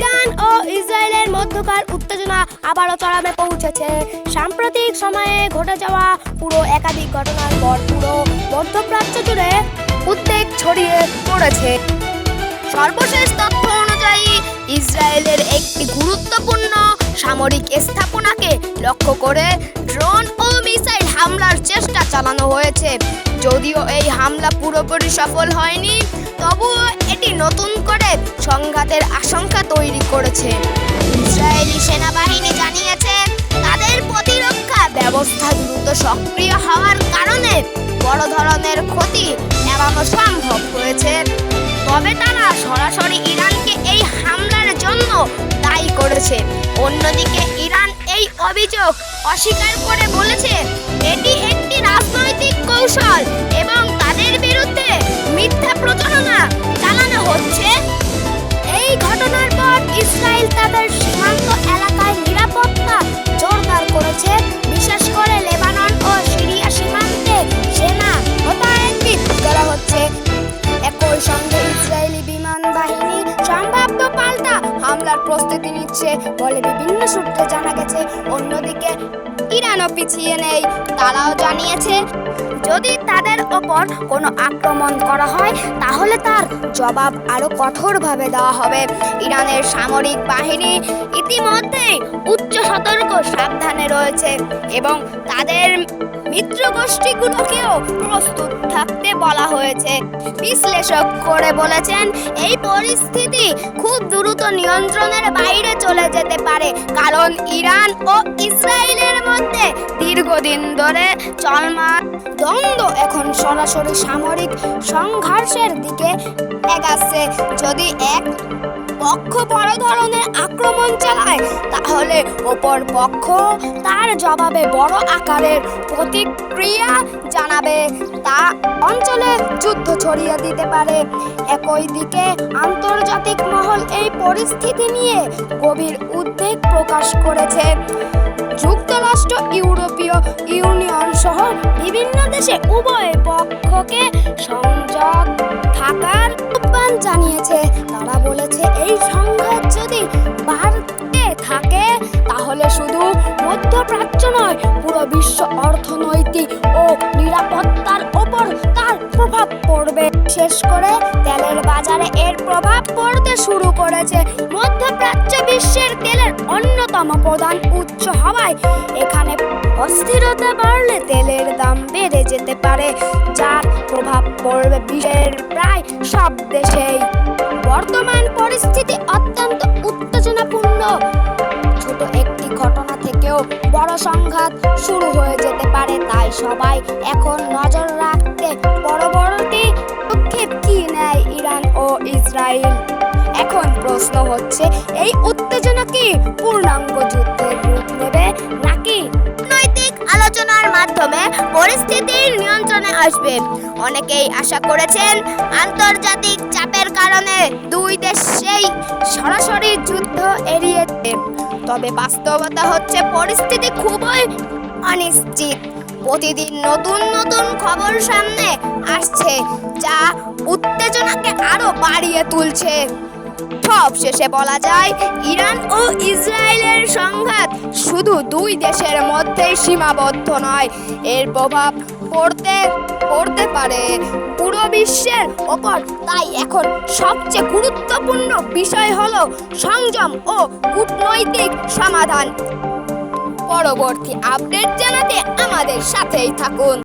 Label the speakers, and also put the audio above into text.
Speaker 1: Iran ও ইসরায়েলের মধ্যকার উত্তেজনা আবারও চরমে পৌঁছেছে। সাম্প্রতিক সময়ে ঘটে যাওয়া পুরো একাধিক ঘটনার পর পুরো মধ্যপ্রাচ্য জুড়ে উদ্বেগ ছড়িয়ে পড়েছে। সর্বশেষ তথ্য অনুযায়ী ইসরায়েলের একটি গুরুত্বপূর্ণ সামরিক স্থাপনাকে লক্ষ্য করে ড্রোন ও মিসাইল হামলার চেষ্টা চালানো হয়েছে। যদিও এই হামলা পুরোপুরি সফল হয়নি, তবুও এটি নতুন করে সংঘাতের আশঙ্কা তৈরি করেছে। ইসরায়েলি সেনাবাহিনী জানিয়েছে তাদের প্রতিরক্ষা ব্যবস্থা দ্রুত সক্রিয় হওয়ার কারণে বড় ধরনের ক্ষতি এড়ানো সম্ভব হয়েছে। তবে তারা সরাসরি ইরানকে এই হামলার জন্য দায়ী করেছে। অন্যদিকে ইরান এই অভিযোগ অস্বীকার করে বলেছে এটি একটি রাজনৈতিক কৌশল এবং তাদের বিরুদ্ধে মিথ্যা প্রচারণা চালানো হচ্ছে। এই ঘটনার পর ইসরায়েল তাদের সীমান্ত এলাকায় নিরাপত্তা জোরদার করেছে। বিশেষ করে লেবানন ও সিরিয়া সীমান্তে সেনা মোতায়েন করা হচ্ছে। একই সঙ্গে ইসরায়েলি বিমান বাহিনী সম্ভাব্য পাল্টা হামলার প্রস্তুতি নিচ্ছে বলে বিভিন্ন সূত্রে জানা গেছে। অন্যদিকে ইরানও পিছিয়ে নেই। তারাও জানিয়েছে যদি তাদের ওপর কোনো আক্রমণ করা হয় তাহলে তার জবাব আরও কঠোরভাবে দেওয়া হবে। ইরানের সামরিক বাহিনী ইতিমধ্যেই উচ্চ সতর্ক সাবধানে রয়েছে এবং তাদের মিত্র গোষ্ঠীগুলোকেও প্রস্তুত থাকতে বলা হয়েছে। বিশ্লেষক করে বলেছেন এই পরিস্থিতি খুব দ্রুত নিয়ন্ত্রণের বাইরে চলে যেতে পারে, কারণ ইরান ও ইসরায়েলের মধ্যে দীর্ঘদিন ধরে চলমান দ্বন্দ্ব এখন সরাসরি সামরিক সংঘর্ষের দিকে এগাচ্ছে। যদি এক পক্ষ বড় ধরনের আক্রমণ চালায় তাহলে অপর পক্ষ তার জবাবে বড় আকারের প্রতিক্রিয়া জানাবে। তা অঞ্চলে যুদ্ধ ছড়িয়ে দিতে পারে। একই দিকে আন্তর্জাতিক মহল এই পরিস্থিতি নিয়ে গভীর উদ্বেগ প্রকাশ করেছে। যুক্তরাষ্ট্র, ইউরোপীয় ইউনিয়ন সহ বিভিন্ন দেশে উভয় পক্ষকে সংযত থাকার আহ্বান জানিয়েছে। তারা বলেছে এই সংঘাত যদি বাড়তে থাকে তাহলে শুধু মধ্যপ্রাচ্য নয়, পুরো বিশ্ব অর্থনৈতিক ও নিরাপত্তার ওপর তার প্রভাব পড়বে। বিশেষ করে তেলের বাজারে এর প্রভাব পড়তে শুরু করেছে। মধ্যপ্রাচ্য বিশ্বের তেলের অন্যতম প্রধান উৎস হওয়ায় এখানে অস্থিরতা বাড়লে তেলের দাম বেড়ে যেতে পারে, যার প্রভাব পড়বে বিশ্বের প্রায় সব দেশেই। বর্তমান পরিস্থিতি অত্যন্ত উত্তেজনাপূর্ণ। ছোট একটি ঘটনা থেকেও বড় সংঘাত শুরু হয়ে যেতে পারে। তাই সবাই এখন নজর রাখতে পরবর্তী পদক্ষেপ কি নেয় ইরান ও ইসরায়েল। এখন প্রশ্ন হচ্ছে এই উত্তেজনা কি পূর্ণাঙ্গ যুদ্ধের রূপ নেবে নাকি নৈতিক আলোচনার মাধ্যমে পরিস্থিতির নিয়ন্ত্রণে আসবে। অনেকেই আশা করেছেন আন্তর্জাতিক চাপের কারণে দুই দেশেই সরাসরি যুদ্ধ এড়িয়েছে। তবে বাস্তবতা হচ্ছে পরিস্থিতি খুবই অনিশ্চিত। প্রতিদিন নতুন নতুন খবর সামনে আসছে যা উত্তেজনাকে আরো বাড়িয়ে তুলছে। সব শেষে বলা যায় ইরান ও ইসরায়েলের সংঘাত শুধু দুই দেশের মধ্যেই সীমাবদ্ধ নয়, এর প্রভাব পড়তে পারে পুরো বিশ্বের ওপর। তাই এখন সবচেয়ে গুরুত্বপূর্ণ বিষয় হলো সংযম ও কূটনৈতিক সমাধান। পরবর্তী আপডেট জানাতে আমাদের সাথেই থাকুন।